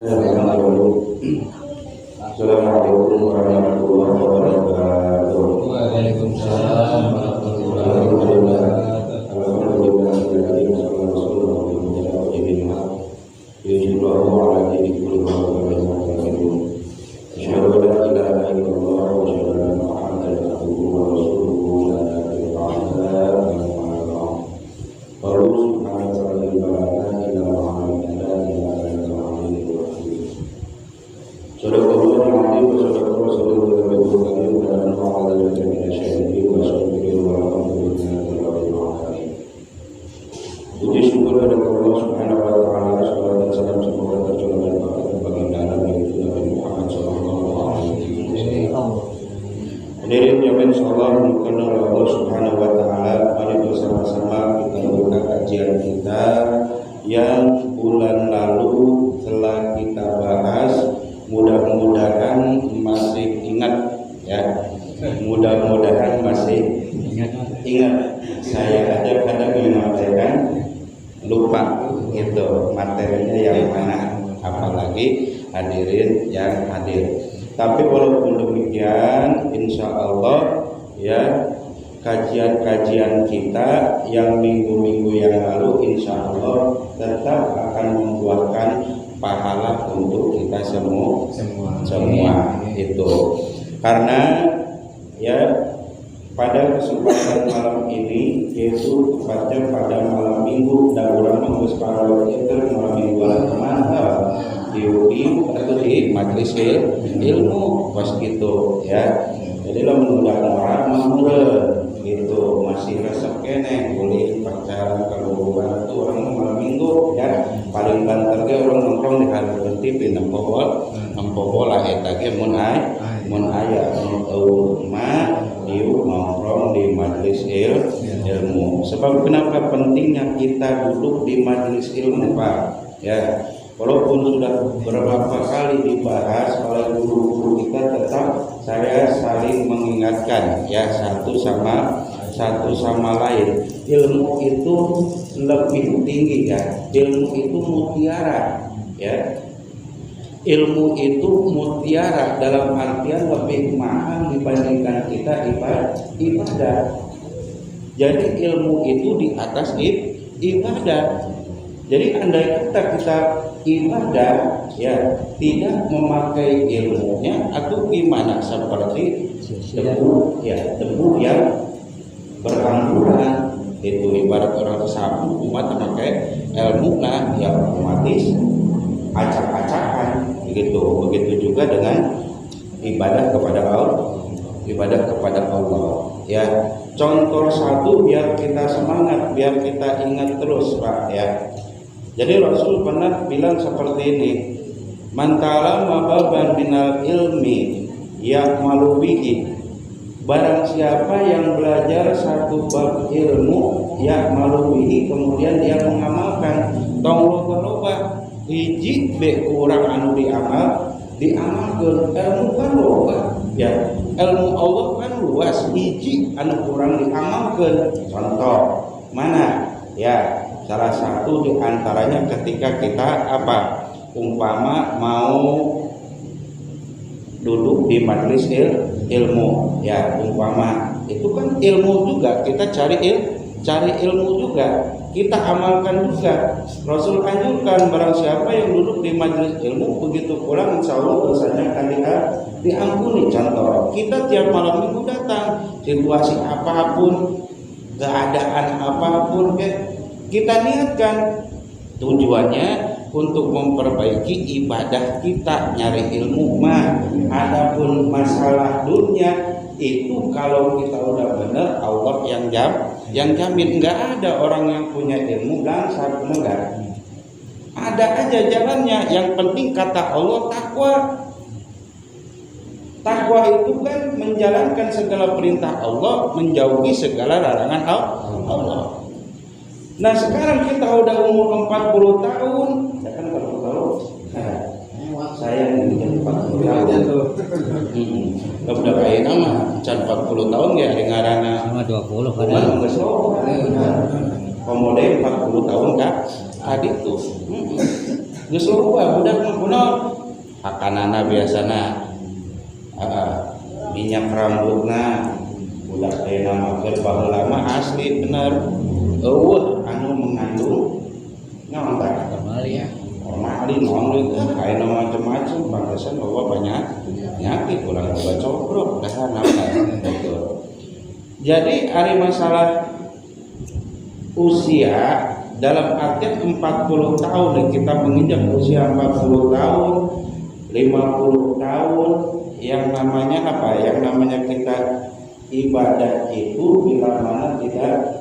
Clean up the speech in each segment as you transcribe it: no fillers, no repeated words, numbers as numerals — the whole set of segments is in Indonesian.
Assalamualaikum warahmatullahi wabarakatuh. Waalaikumsalam warahmatullahi wabarakatuh. Puji syukur kepada Allah Subhanahu wa taala, salawat dan salam semoga tercurah dan berkat bagi Nabi Nabi Muhammad sallallahu alaihi wasallam. Hadirin yang insyaallah dimuliakan oleh Allah Subhanahu wa taala, mari bersama-sama kita buka kajian kita yang bulan lalu telah kita bahas. Mudah-mudahan masih ingat ya. Mudah-mudahan masih ingat. Saya kadang-kadang menyampaikan lupa itu materinya yang mana, apalagi hadirin yang hadir. Tapi walaupun demikian, insya Allah ya kajian-kajian kita yang minggu-minggu yang lalu insya Allah tetap akan membuahkan pahala untuk kita semua itu. Karena ya pada kesempatan malam ini, yaitu tepatnya pada malam minggu dan orang mengurus para itu malam minggu mana atau di majelis ilmu pas gitu ya. Jadi lo mengundang orang menurut gitu masih resep kene boleh pacaran kalau itu orang malam minggu ya paling banter ge orang nongkrong di hadapan TV nempo bola eta ge mun aya yuk nongkrong di majelis ilmu. Sebab kenapa pentingnya kita duduk di majelis ilmu, Pak? Ya, walaupun sudah beberapa kali dibahas oleh guru-guru kita, tetap saya saling mengingatkan ya satu sama lain. Ilmu itu lebih tinggi ya. Ilmu itu mutiara ya. Ilmu itu mutiara dalam artian lebih mahal dibandingkan kita ibadah. Jadi ilmu itu di atas ibadah. Jadi andai kata kita ibadah ya tidak memakai ilmunya atau gimana seperti debu yang berhamburan itu ibarat orang sapu umat memakai ilmu lah yang otomatis acak-acakan begitu juga dengan ibadah kepada Allah ya. Contoh satu biar kita semangat, biar kita ingat terus Pak ya. Jadi Rasul pernah bilang seperti ini, man ta'allama baban minal ilmi ya'malu bihi, barang siapa yang belajar satu bab ilmu ya'malu bihi kemudian dia mengamalkan, tong loba hiji be urang anu diamalkeun ilmu kan loba ya, ilmu Allah kan luas, hiji anu urang diamalkeun. Contoh mana ya, salah satu diantaranya ketika kita umpama mau duduk di majelis ilmu ya, umpama itu kan ilmu juga, kita cari ilmu juga, kita amalkan juga. Rasul anjurkan barang siapa yang duduk di majelis ilmu begitu pulang insya Allah dosanya akan diampuni. Contoh kita tiap malam minggu datang, situasi apapun, keadaan apapun kita niatkan tujuannya untuk memperbaiki ibadah kita, nyari ilmu mah. Adapun masalah dunia itu kalau kita udah benar Allah yang jamin. Enggak ada orang yang punya ilmu langsat, enggak. Ada aja jalannya. Yang penting kata Allah takwa. Takwa itu kan menjalankan segala perintah Allah, menjauhi segala larangan Allah. Nah sekarang kita udah umur 40 tahun, ya kan 40 tahun. Saya ingin 40 tahun. Udah kayak nama, can 40 tahun ya dengarana. Sama 20 kan. Geus loba. Pemuda 40 tahun Kak. Adik tuh. Geus loba budak mah kunaon? hakanana biasana minyak rambutna budak aya namakeun baheula mah asli bener anu mengandung naon tah Kembali ya. formalin naon teh aya macam-macam pantesan bahwa banyak penyakit kurang obat coprok dahar naon betul. Jadi ari masalah usia dalam artian 40 tahun kita menginjak usia 40 tahun 50 tahun yang namanya apa? Yang namanya kita ibadah itu bila mana tidak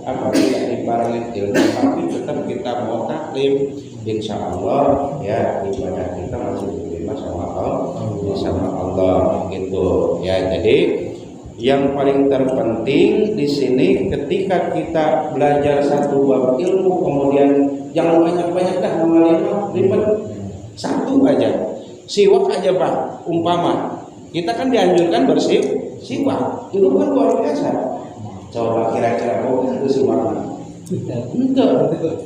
dibarengi ilmu tapi tetap kita mau taklim insya Allah ya ibadah kita masih diterima sama Allah gitu ya. Jadi yang paling terpenting di sini ketika kita belajar satu bab ilmu kemudian jangan banyak-banyak dah ngamalin ribet satu aja siwak aja Pak umpama kita kan dianjurkan siwak itu kan luar biasa. Coba kira-kira itu siwak ente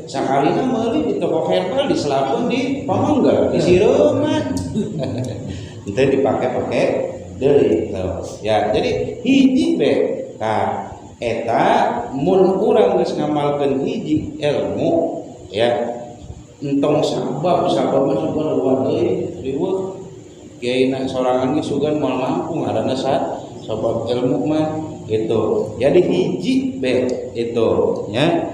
sakalina meuli di toko herbal diselapun di pamangga disireuman ente dipake deui ya. Jadi hiji be ka eta mun urang geus ngamalkeun hiji ilmu ya entong sabab mah sugan luar deui riweuh kiaina sorangan ge sugan moal mampu ngaranna sabab ilmu mah itu. Jadi hiji be itu nya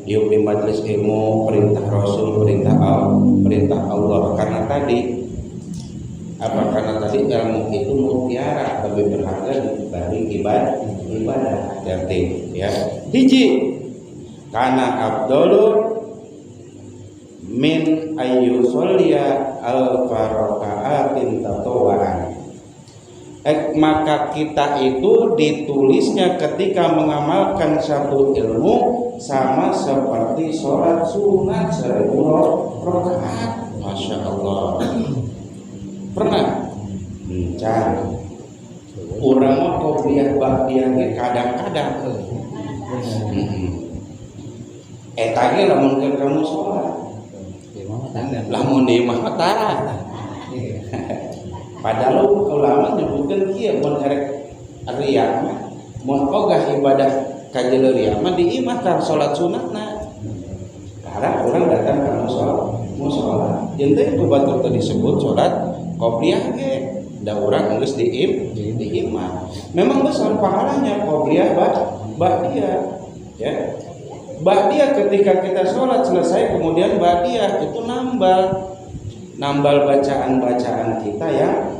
di majelis ilmu perintah Rasul perintah Allah karena tadi ilmu itu mutiara lebih berharga dibanding ibadah jadi ya hiji kana afdalur min ayyusolliya al-faraka'atin tatawaan. Maka kita itu ditulisnya ketika mengamalkan satu ilmu sama seperti sholat sunat 1000 rakaat. Masya Allah. Pernah cari orang mah qobliyah ba'diyah ge kadang-kadang eta ge lamun kamu sholat lamun di imah tara padahal ulama nyebutkeun kieu mun erek riya mun ogah ibadah ka jeleureum mah di imah tar salat sunatna karena orang datang ka mushola jeung teh batur teh disebut salat qobliyah ge da urang geus di imah memang besar pahalanya qobliyah ba'diyah ya. Ba'diyah ketika kita sholat selesai kemudian ba'diyah itu nambal bacaan-bacaan kita yang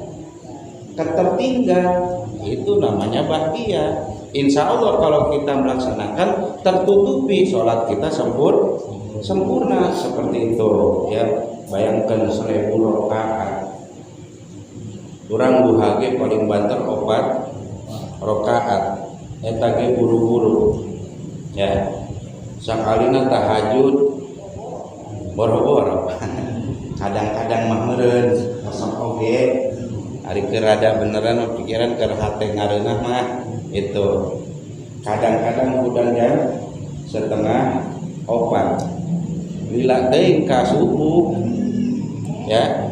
tertinggal itu namanya ba'diyah. Insya Allah kalau kita melaksanakan tertutupi sholat kita sempurna seperti itu ya. Bayangkan 1000 rakaat urang duha ge paling banter 4 rakaat eta ge buru-buru ya. Sakalina tahajud boro-boro kadang-kadang mah meureun sok oge ari keur rada beneran pikiran keur hate ngareunah mah itu kadang-kadang udang jam 3:30 lila teuing ka subuh ya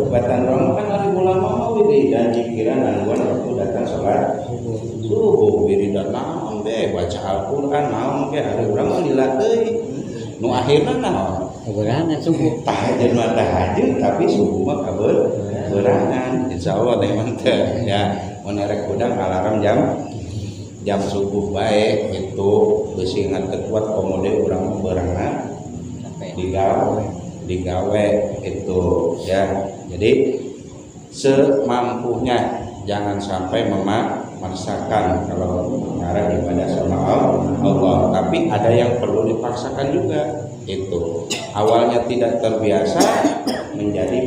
batan rong kan ari ulama mah wiridan jikiran nangguan waktu datang salat subuh wiridan naon be baca Al-Qur'an naon ge ari urang mah lila teuing nu akhirna naon Keberangan subuh tahajud mah tahajud tapi subuh mah kaberangan insyaallah teh mantep ya mun erek udang alarm jam subuh bae itu geus ingat kuat komode urang mah berangan digawe itu ya. Jadi semampunya jangan sampai memaksakan kalau mengarah ibadah sama Allah, tapi ada yang perlu dipaksakan juga. Itu awalnya tidak terbiasa menjadi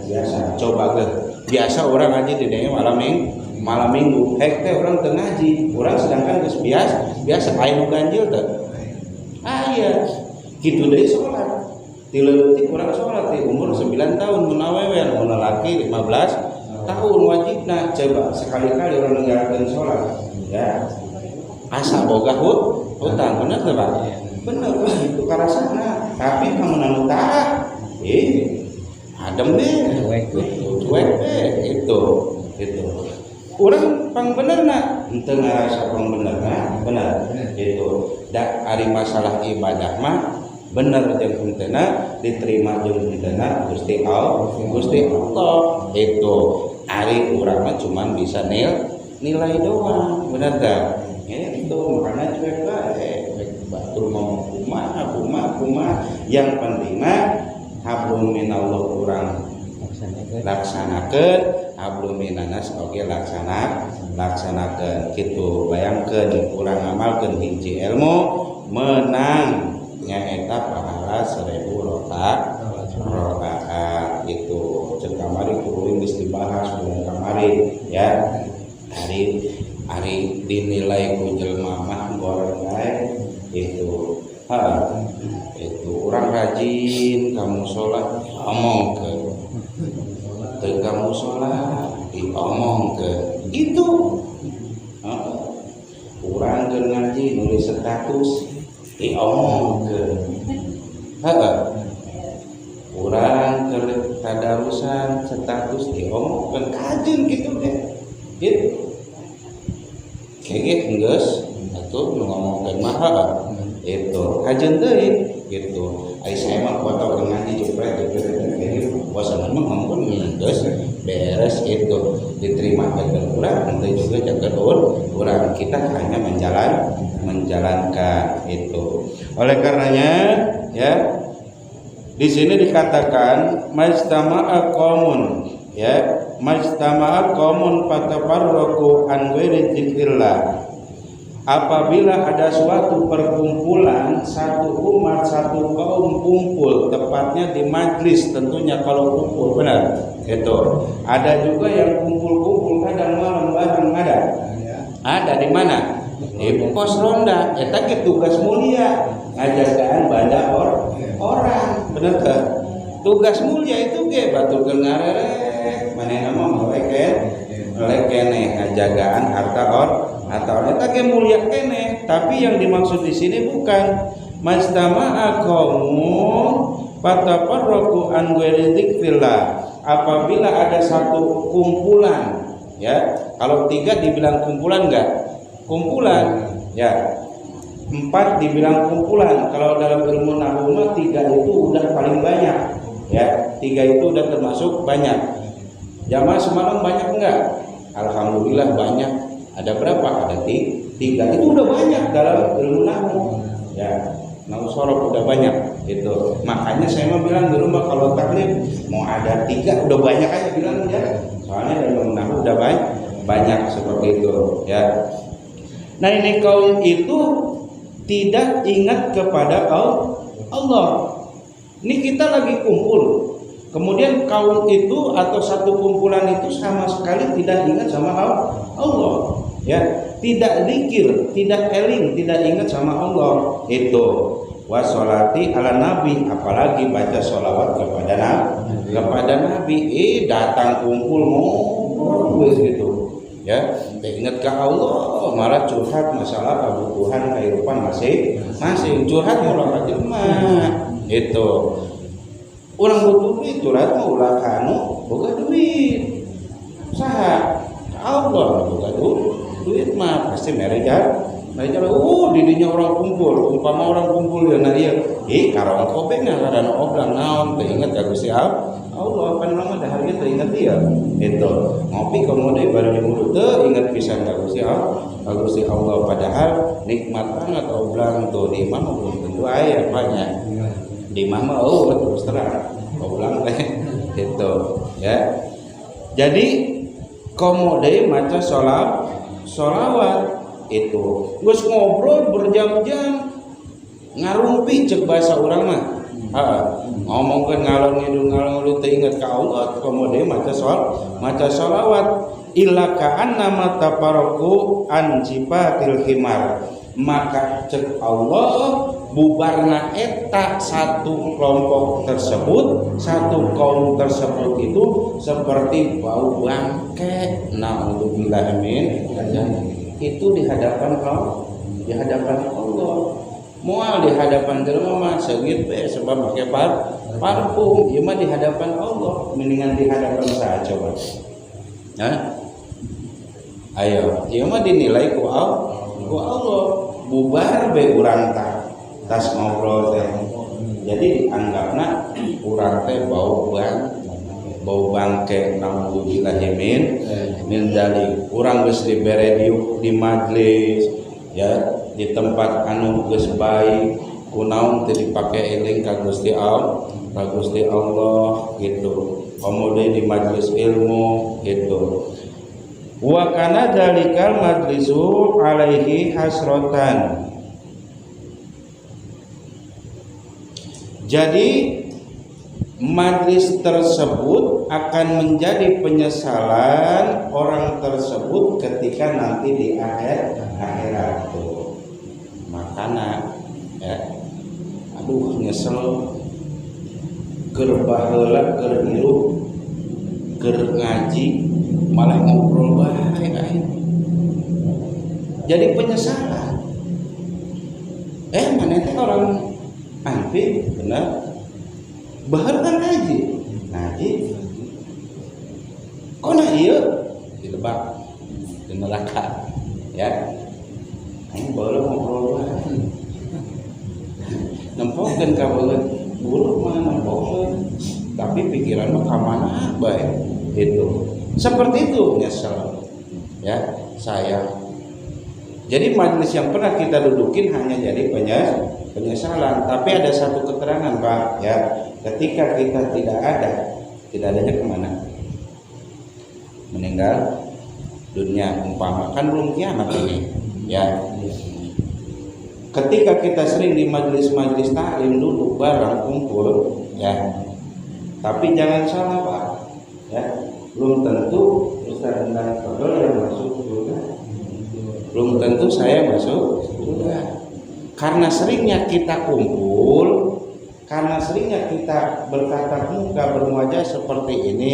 biasa. Coba ke biasa orang ngaji di daerah malam minggu hek teh orang teu ngaji, orang sedangkan geus biasa aya nu ganjil teh aya kitu deui salat tileutik urang salat di umur 9 tahun mun awewe mun laki 15 tahun wajibna. Coba sekali-kali orang ninggalkeun salat ya asa boga hutang bener teh Pak bener itu karasana tapi kamu nanu taat adem deh, cuek deh, itu. Urang pang benerna, henteu ngarasa pang benerna, bener. Itu. Da ari masalah ibadah mah bener jeung hentena diterima jeung hentena Gusti Allah. Itu. Ari urang mah cuman bisa nilai doang, bener tak? Itu makanya cuek bae. Batur mau kumaha. Yang pentingna hablum minallah urang laksanakeun, hablum minanas oge laksanakeun kitu. Bayangkeun urang ngamalkeun hiji ilmu menang nyaeta pahala 1000 rakaat itu. Ceuk kamari kudu geus dibahas bulan kamari ya. Ari dinilai ku jelema mah goreng bae itu. Itu urang rajin kamu sholat omongkeun. Teu kamu sholat diomongkeun. Gitu. Urang keur ngaji nulis status diomongkeun. Urang keur tadarusan status diomongkeun kajeun kitu teh. Gitu. Kege geus atuh ngomongkeun mah itu kajeun deui gitu. Ai saya mah foto ke ngaji jepret gitu. Bosan mah ngomong geus beres itu diterima dengan urang henteu juga jaga urang kita hanya menjalankan itu. Oleh karenanya ya di sini dikatakan majtama'a qaumun ya majtama'a qaumun fatafarraqu an ghairi dzikrillah. Apabila ada suatu perkumpulan, satu umat, satu kaum kumpul, tepatnya di majlis, tentunya kalau kumpul benar itu. Ada juga yang kumpul-kumpul kadang malam bareng ada di mana? Di pos ronda. Eta ke tugas mulia ngajagaan banyak orang, benar tak? Tugas mulia itu ge baturkeun ngarerek, manehna mah melek keneh ngajagaan harta orang eta ge mulia keneh. Tapi yang dimaksud di sini bukan majtama'a qaumun fatafarraqu an ghairi dzikrillah. Apabila ada satu kumpulan ya, kalau 3 dibilang kumpulan enggak? Kumpulan ya. 4 dibilang kumpulan. Kalau dalam ilmu nahwu 3 itu udah paling banyak ya. 3 itu udah termasuk banyak. Jamaah semalam banyak enggak? Alhamdulillah banyak. Ada berapa? Ada 3. Itu udah banyak dalam ilmu nahwu ya. Nahwu sorof udah banyak itu. Makanya saya mau bilang dulu mah kalau taklif mau ada 3 udah banyak aja bilang ya. Soalnya dalam ilmu nahwu udah banyak seperti itu ya. Nah ini kaum itu tidak ingat kepada Allah. Ini kita lagi kumpul. Kemudian kaum itu atau satu kumpulan itu sama sekali tidak ingat sama Allah. Ya, tidak zikir, tidak eling, tidak ingat sama Allah. Itu washolati ala nabi, apalagi baca sholawat kepada nabi. Datang kumpul ngobrol gitu. Ya, ingat ke Allah, malah curhat masalah kebutuhan kehidupan masing curhat mulai jelema. Itu orang butuh duit curhat mah ulah kanu boga duit. Saha? Allah boga duit mah pasti merejar. Didinya orang kumpul, umpama orang kumpul ya nah ieu. Karong kopeng ngaranna oblang naon teu inget ka Gusti Allah pan mah dah hareuy teu inget dia. Itu ngopi kemudian baru dimulu teu inget pisan ka Gusti Allah padahal nikmat banget oblang tuh di imah belum tentu aya banyak. Di imah mah terus terang oblang teh itu ya. Jadi komode maca sholawat itu geus ngobrol berjam-jam ngarumpi cek bahasa urang mah. Ngomongkeun ngalor ngidul teu inget ka Allah komode maca sholawat illa ka'anna matafaraqu an sifatil himar. Maka cek Allah bubarna eta satu kelompok tersebut, satu kaum tersebut itu seperti bau bangke. Naudzubillah min itu di hadapan Allah. Moal di hadapan jelema mah seugit we sebab make parfum, ieu mah di hadapan Allah, mendingan di hadapan saha coba. Hah? Ayo, ieu mah dinilai ku Allah. Bubar be urang tas ngobrol teh. Jadi dianggapna urang teh bau bangke naudzubillahi min dzalik. Urang geus dibere di majelis ya, di tempat anu geus baik kunaon teu dipake eling ka Gusti Allah gitu. Kemudian di majelis ilmu gitu. Wa kana dzalikal majlisu alaihi hasratan. Jadi majlis tersebut akan menjadi penyesalan orang tersebut ketika nanti di akhirat tuh. Makana ya, aduh nyesel keur baheula keur hirup keur ngaji malah ngobrol bae aing. Jadi penyesalan. Mana teh orang anfi benar bahar kan ngaji kona ieu dilebak di neraka ya. Aing baru ngobrol bae nempokeun ka beuleuh buruk mah nempokeun tapi pikiran mah ka mana bae gitu. Seperti itu nyesel ya saya. Jadi majelis yang pernah kita dudukin hanya jadi penyesalan. Tapi ada satu keterangan Pak ya, ketika kita tidak adanya kemana? Meninggal dunia, umpama kan belum kiamat ini ya. Ketika kita sering di majelis taklim duduk bareng kumpul ya, tapi jangan salah Pak ya, belum tentu Ustaz Endang Fadol yang masuk surga, belum tentu saya masuk surga. Karena seringnya kita kumpul, karena seringnya kita bertatap muka berwajah seperti ini,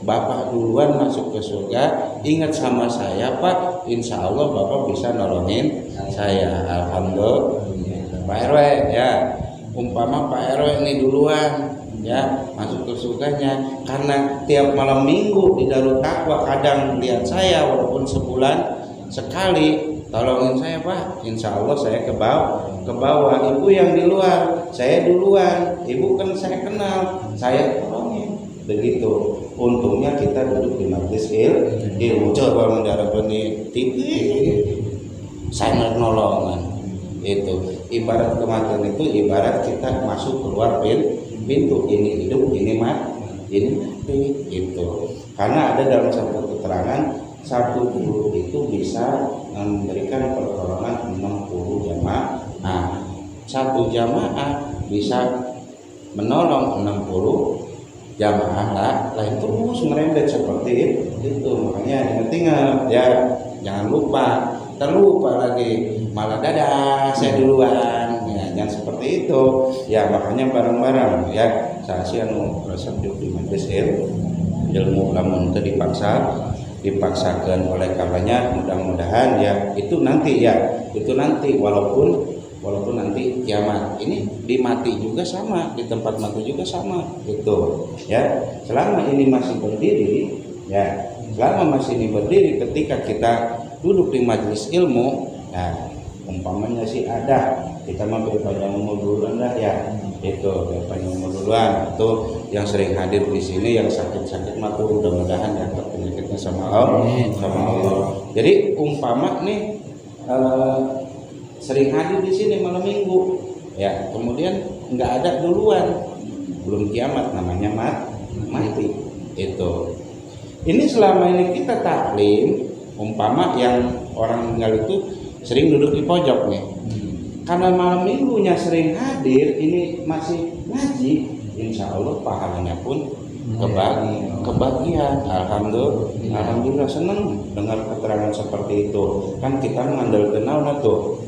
Bapak duluan masuk ke surga, ingat sama saya Pak, insya Allah Bapak bisa nolongin saya. Alhamdulillah Pak RW ya, umpama Pak RW ini duluan ya masuk ke surganya, karena tiap malam minggu di Darut Taqwa kadang lihat saya walaupun sebulan sekali, tolongin saya Pak, insya Allah saya ke bawah. Ibu yang di luar, saya duluan, ibu kan saya kenal, saya tolongin begitu. Untungnya kita duduk di majelis ilmu, coba mendarah benih tinggi saya nolongan itu. Ibarat kematian itu ibarat kita masuk keluar pintu, ini hidup ini mati itu. Karena ada dalam satu keterangan, satu guru itu bisa memberikan pertolongan 60 jamaah. Satu jamaah bisa menolong 60 jamaah lain terus merembet seperti itu. Makanya ingat ya, jangan lupa, terlupa lagi malah dadah saya duluan ya, jangan seperti itu ya. Makanya bareng-bareng ya, saya sih anu resep di majelis ilmu lamun teu dipaksakan oleh karenanya, mudah-mudahan ya itu nanti walaupun nanti kiamat ini dimati juga sama, di tempat mati juga sama gitu ya. Selama ini masih berdiri ya, ketika kita duduk di majelis ilmu ya, umpamanya sih ada kita mampir panjang umur duluan dah ya, itu panjang umur duluan itu yang sering hadir di sini, yang sakit mah tuh mudah-mudahan ya penyakitnya sama Allah. Jadi umpama nih sering hadir di sini malam minggu ya, kemudian nggak ada duluan, belum kiamat namanya mati itu. Ini selama ini kita taklim, umpama yang orang meninggal itu sering duduk di pojok nih, karena malam minggunya sering hadir, ini masih ngaji, insya Allah pahalanya pun kebagian. Alhamdulillah seneng dengar keterangan seperti itu. Kan kita mengandalkan naon tuh,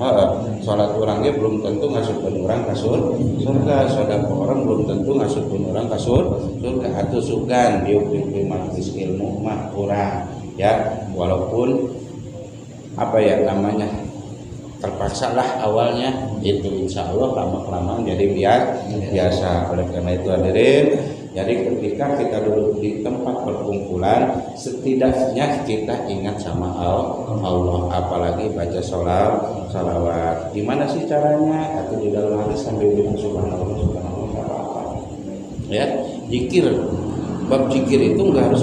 salat orangnya belum tentu ngasupkeun urang ka surga, sedekah orang belum tentu ngasupkeun urang ka surga. Atuh sugan diuk di majelis ilmu mah urang ya, walaupun apa ya namanya, terpaksa lah awalnya itu, insya Allah lama-kelamaan jadi biasa. Oleh karena itu hadirin, jadi ketika kita duduk di tempat perkumpulan, setidaknya kita ingat sama Allah, apalagi baca sholawat. Gimana sih caranya? Atau di dalam hati sambil bilang subhanallah nggak apa-apa. Ya, zikir. Bab zikir itu nggak harus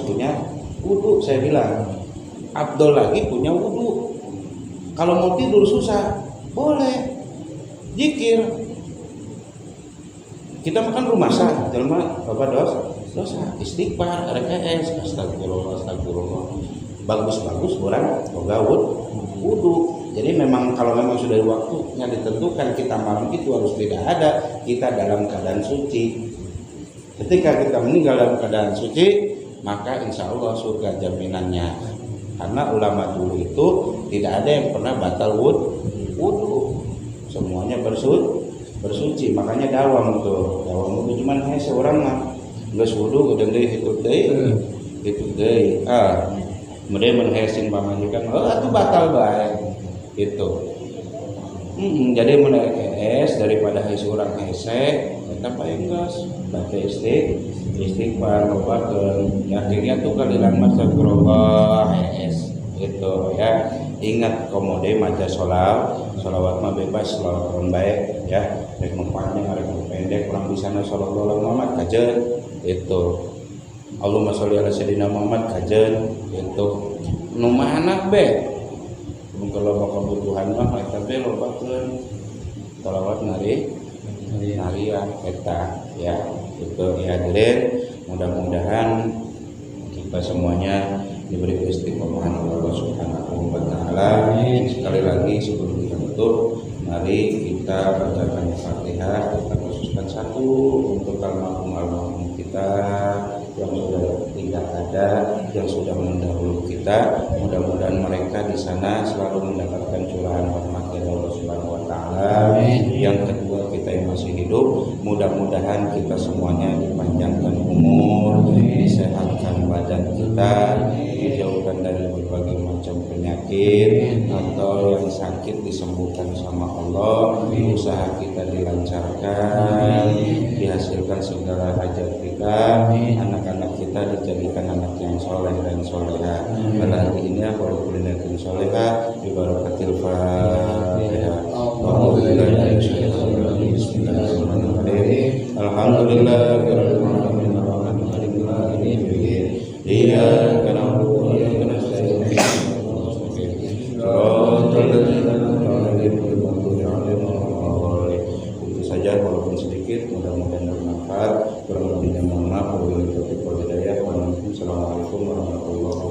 punya wudu. Saya bilang, Abdul lagi punya wudu. Kalau mau tidur susah, boleh zikir. Kita makan rumah sah, jelma bapak dosa, istighfar, RKS, astagfirullah. Bagus orang boga wudu. Jadi memang kalau memang sudah waktunya ditentukan kita malam itu harus tidak ada, kita dalam keadaan suci. Ketika kita meninggal dalam keadaan suci, maka insya Allah surga jaminannya. Karena ulama dulu itu tidak ada yang pernah batal wudu, semuanya bersuci. Makanya dawam itu cuman hanya seorang mah geus wudu gedeung deui itu deui kemudian menghesing pamajikan atuh batal bae itu. Jadi menees daripada hese urang hese eta paling geus baca istighfar lobakeun akhirnya tuh kaliran astagfirullah hese gitu ya. Ingat komode maca sholawat mah bebas, sholawat baik ya, rek panjang rek pendek, kurang bisa sallallahu alaihi Muhammad kajen itu. Allahumma sholli ala sayyidina Muhammad kajen itu. Nu mana be mun kalau kebutuhan mah eta be lobakeun sholawat narian eta ya itu ya. Hadirin, mudah-mudahan kita semuanya diberi istiqomahan oleh Allah Subhanahu wa taala. Sekali lagi sebelum kita tutup, mari kita bacakan Fatihah, kita khususkan satu untuk almarhum kita yang sudah tidak ada, yang sudah mendahului kita. Mudah-mudahan mereka di sana selalu mendapatkan curahan rahmat dari Allah Subhanahu wa taala. Yang kedua, kita yang masih hidup, mudah-mudahan kita semuanya dipanjangkan umur, disehatkan badan kita, dijauhkan dari berbagai macam penyakit, atau yang sakit disembuhkan sama Allah, usaha kita dilancarkan, dihasilkan segala hajat kita, anak-anak kita dijadikan anak yang soleh dan soleha. Pada hari ini aku kulinatin soleha bibarakatil Fatihah. Alhamdulillahirabbil alamin. Iyyaka na'budu wa iyyaka nasta'in. Itu saja, walaupun sedikit, mudah-mudahan bermanfaat. Kurang lebihnya mohon maaf. Wabillahi taufiq wal hidayah. Wassalamualaikum warahmatullahi wabarakatuh.